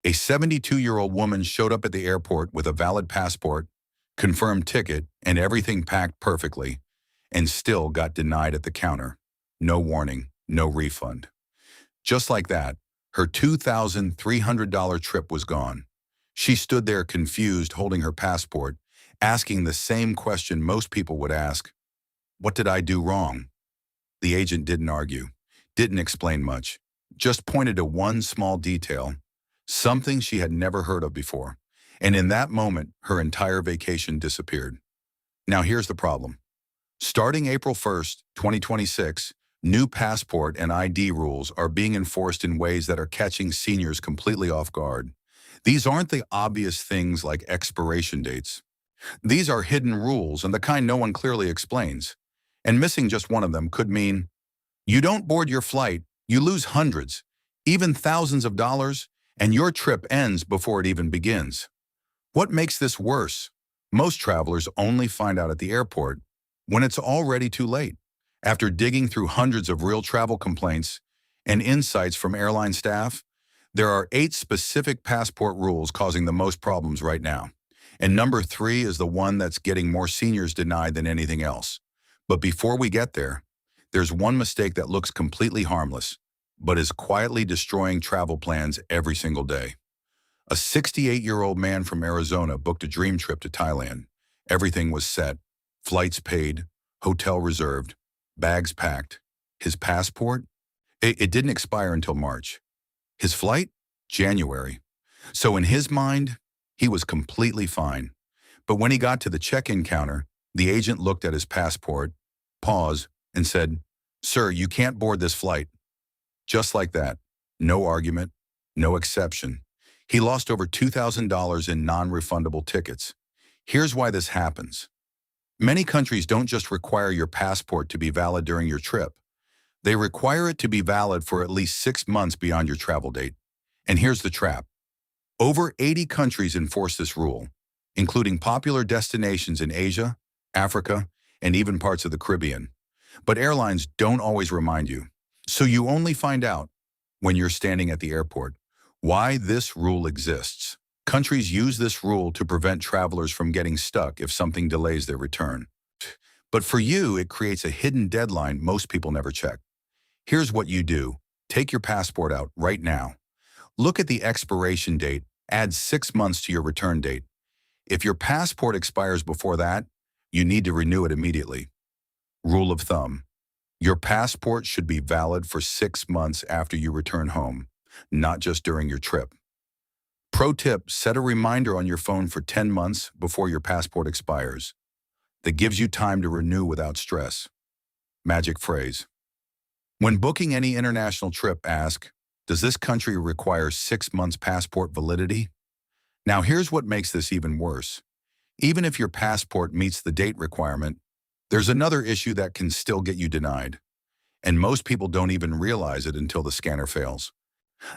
A 72-year-old woman showed up at the airport with a valid passport, confirmed ticket, and everything packed perfectly, and still got denied at the counter. No warning, no refund. Just like that, her $2,300 trip was gone. She stood there confused, holding her passport, asking the same question most people would ask: what did I do wrong? The agent didn't argue, didn't explain much, just pointed to one small detail, something she had never heard of before. And in that moment, her entire vacation disappeared. Now here's the problem. Starting April 1st, 2026, new passport and ID rules are being enforced in ways that are catching seniors completely off guard. These aren't the obvious things like expiration dates. These are hidden rules and the kind no one clearly explains. And missing just one of them could mean you don't board your flight, you lose hundreds, even thousands of dollars, and your trip ends before it even begins. What makes this worse? Most travelers only find out at the airport when it's already too late. After digging through hundreds of real travel complaints and insights from airline staff, there are 8 specific passport rules causing the most problems right now. And number 3 is the one that's getting more seniors denied than anything else. But before we get there, there's one mistake that looks completely harmless, but is quietly destroying travel plans every single day. A 68-year-old man from Arizona booked a dream trip to Thailand. Everything was set, flights paid, hotel reserved, bags packed. His passport? It didn't expire until March. His flight? January. So in his mind, he was completely fine. But when he got to the check-in counter, the agent looked at his passport, paused, and said, "Sir, you can't board this flight." Just like that. No argument, no exception. He lost over $2,000 in non-refundable tickets. Here's why this happens. Many countries don't just require your passport to be valid during your trip. They require it to be valid for at least 6 months beyond your travel date. And here's the trap. Over 80 countries enforce this rule, including popular destinations in Asia, Africa, and even parts of the Caribbean. But airlines don't always remind you. So you only find out when you're standing at the airport why this rule exists. Countries use this rule to prevent travelers from getting stuck if something delays their return. But for you, it creates a hidden deadline most people never check. Here's what you do. Take your passport out right now. Look at the expiration date, add 6 months to your return date. If your passport expires before that, you need to renew it immediately. Rule of thumb. Your passport should be valid for 6 months after you return home, not just during your trip. Pro tip, set a reminder on your phone for 10 months before your passport expires. That gives you time to renew without stress. Magic phrase. When booking any international trip, ask, does this country require 6 months passport validity? Now here's what makes this even worse. Even if your passport meets the date requirement, there's another issue that can still get you denied. And most people don't even realize it until the scanner fails.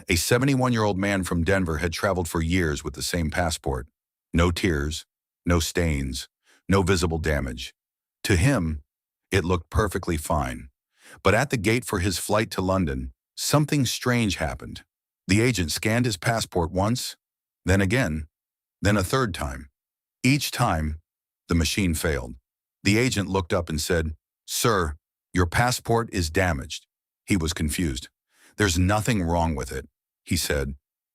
A 71-year-old man from Denver had traveled for years with the same passport. No tears, no stains, no visible damage. To him, it looked perfectly fine. But at the gate for his flight to London, something strange happened. The agent scanned his passport once, then again, then a third time. Each time, the machine failed. The agent looked up and said, "Sir, your passport is damaged." He was confused. "There's nothing wrong with it," he said,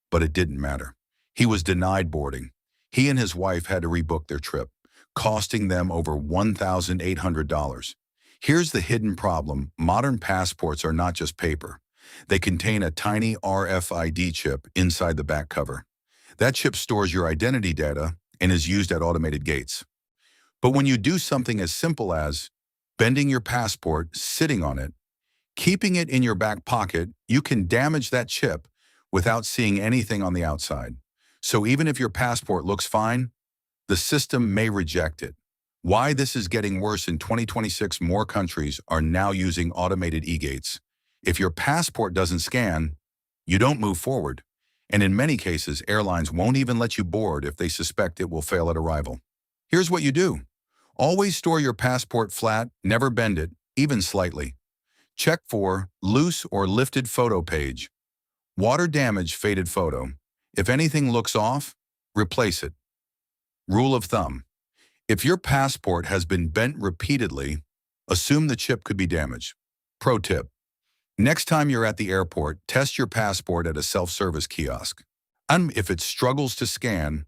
but it didn't matter. He was denied boarding. He and his wife had to rebook their trip, costing them over $1,800. Here's the hidden problem. Modern passports are not just paper. They contain a tiny RFID chip inside the back cover. That chip stores your identity data and is used at automated gates. But when you do something as simple as bending your passport, sitting on it, keeping it in your back pocket, you can damage that chip without seeing anything on the outside. So even if your passport looks fine, the system may reject it. Why this is getting worse in 2026, more countries are now using automated e-gates. If your passport doesn't scan, you don't move forward. And in many cases, airlines won't even let you board if they suspect it will fail at arrival. Here's what you do. Always store your passport flat, never bend it, even slightly. Check for loose or lifted photo page. Water damage, faded photo. If anything looks off, replace it. Rule of thumb. If your passport has been bent repeatedly, assume the chip could be damaged. Pro tip. Next time you're at the airport, test your passport at a self-service kiosk. And if it struggles to scan,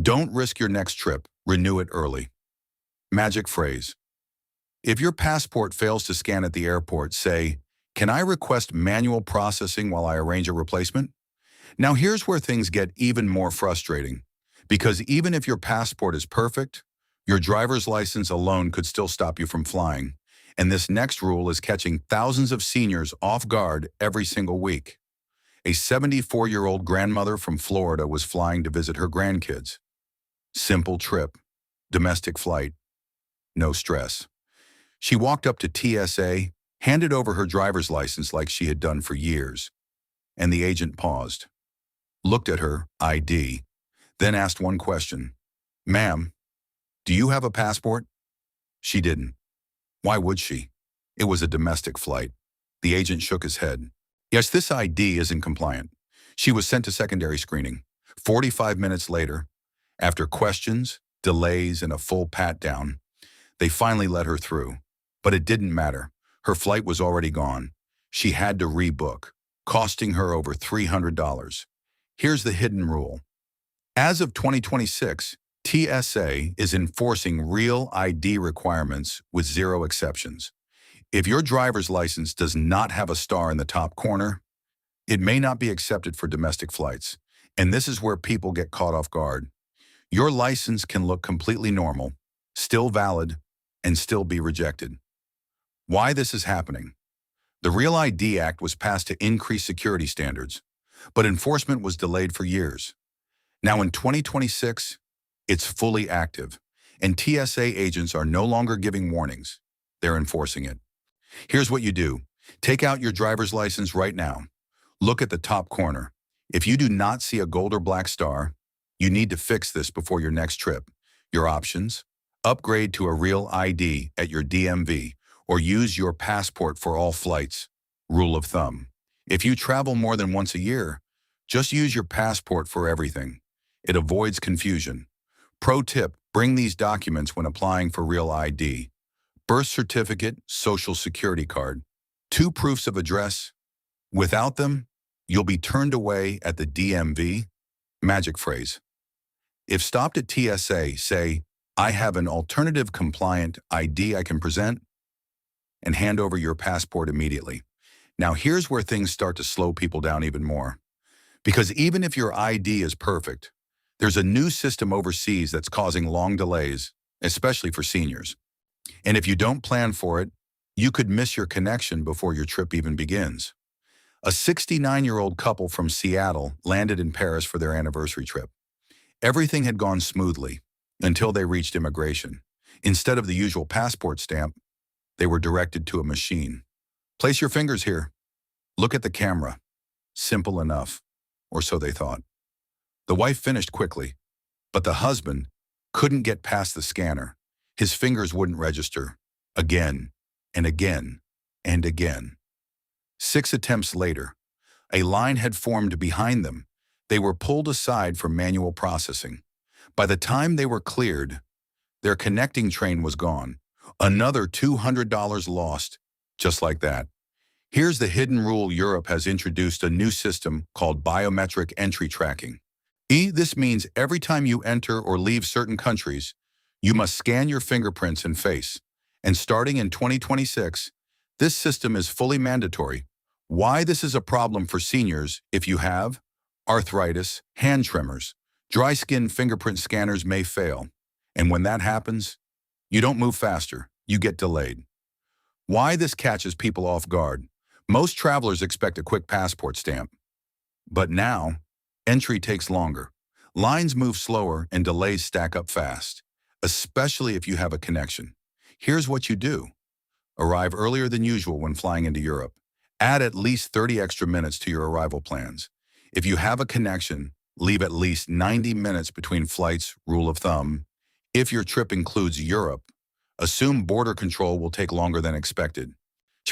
don't risk your next trip, renew it early. Magic phrase. If your passport fails to scan at the airport, say, "Can I request manual processing while I arrange a replacement?" Now here's where things get even more frustrating, because even if your passport is perfect, your driver's license alone could still stop you from flying. And this next rule is catching thousands of seniors off guard every single week. A 74-year-old grandmother from Florida was flying to visit her grandkids. Simple trip, domestic flight, no stress. She walked up to TSA, handed over her driver's license like she had done for years, and the agent paused, looked at her ID, then asked one question. "Ma'am, do you have a passport?" She didn't. Why would she? It was a domestic flight. The agent shook his head. Yes, this ID isn't compliant. She was sent to secondary screening. 45 minutes later, after questions, delays, and a full pat-down, they finally let her through. But it didn't matter. Her flight was already gone. She had to rebook, costing her over $300. Here's the hidden rule. As of 2026, TSA is enforcing real ID requirements with zero exceptions. If your driver's license does not have a star in the top corner, it may not be accepted for domestic flights. And this is where people get caught off guard. Your license can look completely normal, still valid, and still be rejected. Why this is happening? The Real ID Act was passed to increase security standards, but enforcement was delayed for years. Now in 2026, it's fully active, and TSA agents are no longer giving warnings. They're enforcing it. Here's what you do. Take out your driver's license right now. Look at the top corner. If you do not see a gold or black star, you need to fix this before your next trip. Your options: upgrade to a Real ID at your DMV, or use your passport for all flights. Rule of thumb. If you travel more than once a year, just use your passport for everything. It avoids confusion. Pro tip, bring these documents when applying for Real ID. Birth certificate, social security card, 2 proofs of address. Without them, you'll be turned away at the DMV. Magic phrase. If stopped at TSA, say, "I have an alternative compliant ID I can present," and hand over your passport immediately. Now here's where things start to slow people down even more. Because even if your ID is perfect, there's a new system overseas that's causing long delays, especially for seniors. And if you don't plan for it, you could miss your connection before your trip even begins. A 69-year-old couple from Seattle landed in Paris for their anniversary trip. Everything had gone smoothly until they reached immigration. Instead of the usual passport stamp, they were directed to a machine. "Place your fingers here. Look at the camera." Simple enough, or so they thought. The wife finished quickly, but the husband couldn't get past the scanner. His fingers wouldn't register. Again, and again, and again. 6 attempts later, a line had formed behind them. They were pulled aside for manual processing. By the time they were cleared, their connecting train was gone. Another $200 lost, just like that. Here's the hidden rule. Europe has introduced a new system called biometric entry tracking. This means every time you enter or leave certain countries, you must scan your fingerprints and face. And starting in 2026, this system is fully mandatory. Why this is a problem for seniors: if you have arthritis, hand tremors, dry skin, fingerprint scanners may fail. And when that happens, you don't move faster, you get delayed. Why this catches people off guard: most travelers expect a quick passport stamp. But now, entry takes longer. Lines move slower and delays stack up fast, especially if you have a connection. Here's what you do. Arrive earlier than usual when flying into Europe. Add at least 30 extra minutes to your arrival plans. If you have a connection, leave at least 90 minutes between flights. Rule of thumb: if your trip includes Europe, assume border control will take longer than expected.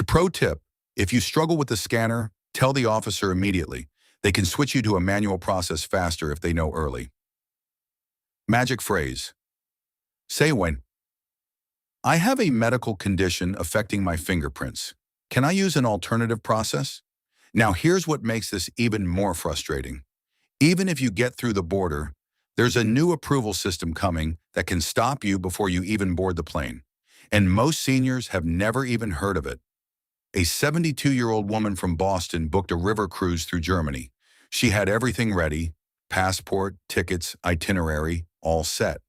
Pro tip: if you struggle with the scanner, tell the officer immediately. They can switch you to a manual process faster if they know early. Magic phrase. Say when. I have a medical condition affecting my fingerprints. Can I use an alternative process? Now here's what makes this even more frustrating. Even if you get through the border, there's a new approval system coming that can stop you before you even board the plane. And most seniors have never even heard of it. A 72-year-old woman from Boston booked a river cruise through Germany. She had everything ready, passport, tickets, itinerary, all set.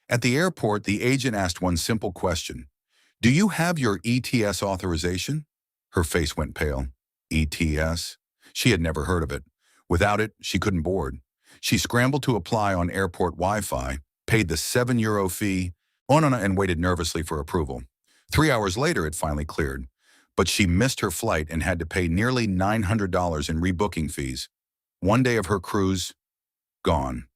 At the airport, the agent asked one simple question. Do you have your ETS authorization? Her face went pale. ETS? She had never heard of it. Without it, she couldn't board. She scrambled to apply on airport Wi-Fi, paid the €7 fee, and waited nervously for approval. 3 hours later, it finally cleared. But she missed her flight and had to pay nearly $900 in rebooking fees. One day of her cruise, gone.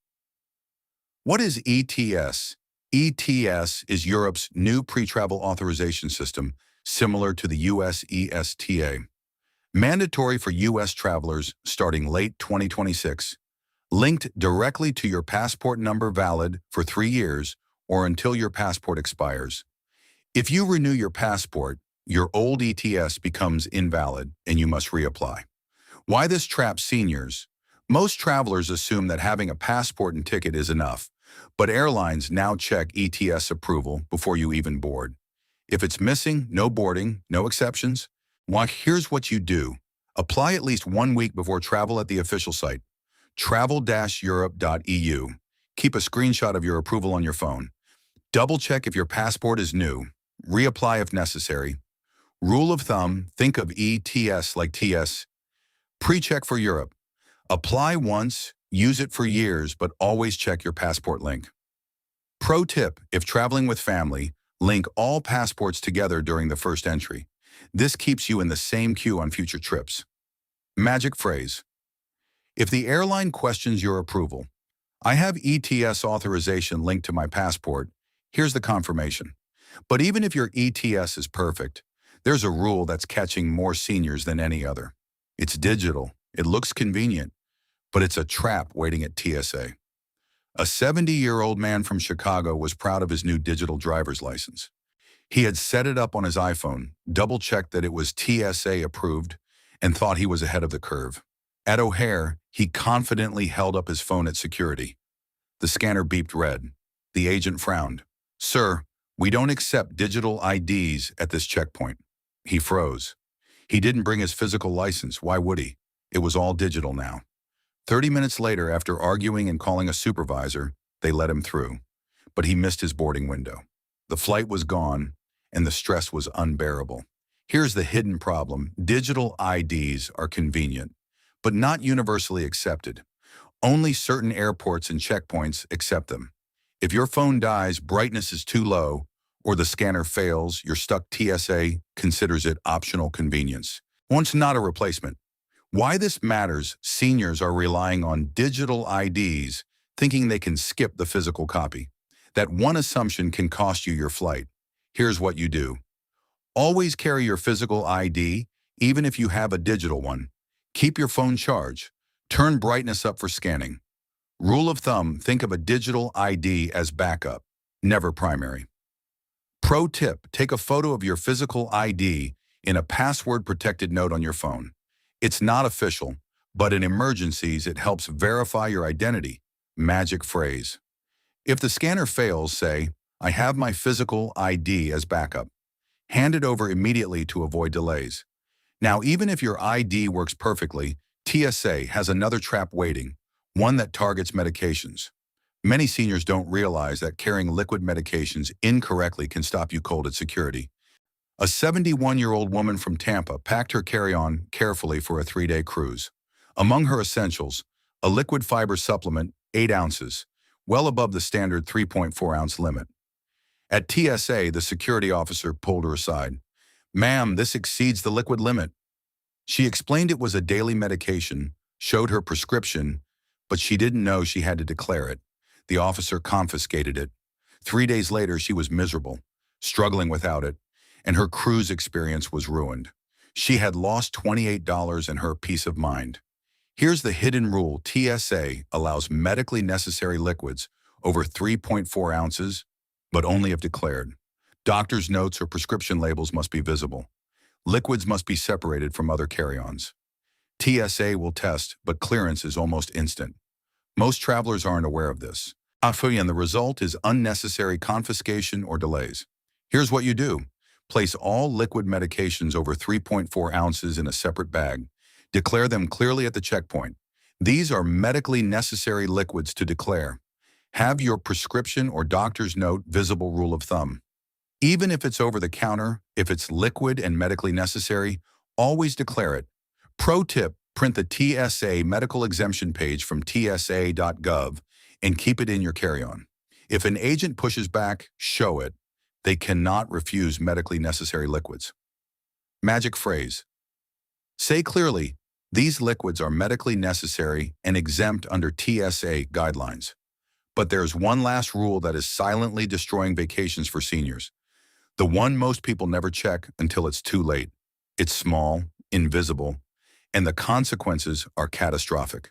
What is ETS? ETS is Europe's new pre-travel authorization system, similar to the US ESTA. Mandatory for US travelers starting late 2026, linked directly to your passport number, valid for 3 years or until your passport expires. If you renew your passport, your old ETS becomes invalid and you must reapply. Why this traps seniors? Most travelers assume that having a passport and ticket is enough, but airlines now check ETS approval before you even board. If it's missing, no boarding, no exceptions. Well, here's what you do. Apply at least 1 week before travel at the official site, travel-europe.eu. Keep a screenshot of your approval on your phone. Double-check if your passport is new. Reapply if necessary. Rule of thumb, think of ETS like TS. Pre-check for Europe. Apply once, use it for years, but always check your passport link. Pro tip, if traveling with family, link all passports together during the first entry. This keeps you in the same queue on future trips. Magic phrase. If the airline questions your approval, I have ETS authorization linked to my passport, here's the confirmation. But even if your ETS is perfect, there's a rule that's catching more seniors than any other. It's digital, it looks convenient, but it's a trap waiting at TSA. A 70-year-old man from Chicago was proud of his new digital driver's license. He had set it up on his iPhone, double-checked that it was TSA approved, and thought he was ahead of the curve. At O'Hare, he confidently held up his phone at security. The scanner beeped red. The agent frowned. Sir, we don't accept digital IDs at this checkpoint. He froze. He didn't bring his physical license. Why would he? It was all digital now. 30 minutes later, after arguing and calling a supervisor, they let him through. But he missed his boarding window. The flight was gone, and the stress was unbearable. Here's the hidden problem. Digital IDs are convenient, but not universally accepted. Only certain airports and checkpoints accept them. If your phone dies, brightness is too low, or the scanner fails, you're stuck. TSA considers it optional convenience. Once not a replacement. Why this matters, seniors are relying on digital IDs, thinking they can skip the physical copy. That one assumption can cost you your flight. Here's what you do. Always carry your physical ID, even if you have a digital one. Keep your phone charged. Turn brightness up for scanning. Rule of thumb, think of a digital ID as backup, never primary. Pro tip, take a photo of your physical ID in a password-protected note on your phone. It's not official, but in emergencies, it helps verify your identity. Magic phrase. If the scanner fails, say, I have my physical ID as backup. Hand it over immediately to avoid delays. Now, even if your ID works perfectly, TSA has another trap waiting, one that targets medications. Many seniors don't realize that carrying liquid medications incorrectly can stop you cold at security. A 71-year-old woman from Tampa packed her carry-on carefully for a 3-day cruise. Among her essentials, a liquid fiber supplement, 8 ounces, well above the standard 3.4-ounce limit. At TSA, the security officer pulled her aside. Ma'am, this exceeds the liquid limit. She explained it was a daily medication, showed her prescription, but she didn't know she had to declare it. The officer confiscated it. 3 days later, she was miserable, struggling without it, and her cruise experience was ruined. She had lost $28 and her peace of mind. Here's the hidden rule. TSA allows medically necessary liquids over 3.4 ounces, but only if declared. Doctor's notes or prescription labels must be visible. Liquids must be separated from other carry-ons. TSA will test, but clearance is almost instant. Most travelers aren't aware of this. And the result is unnecessary confiscation or delays. Here's what you do. Place all liquid medications over 3.4 ounces in a separate bag. Declare them clearly at the checkpoint. These are medically necessary liquids to declare. Have your prescription or doctor's note visible. Rule of thumb. Even if it's over the counter, if it's liquid and medically necessary, always declare it. Pro tip, print the TSA medical exemption page from tsa.gov and keep it in your carry-on. If an agent pushes back, show it. They cannot refuse medically necessary liquids. Magic phrase. Say clearly, these liquids are medically necessary and exempt under TSA guidelines. But there's one last rule that is silently destroying vacations for seniors. The one most people never check until it's too late. It's small, invisible, and the consequences are catastrophic.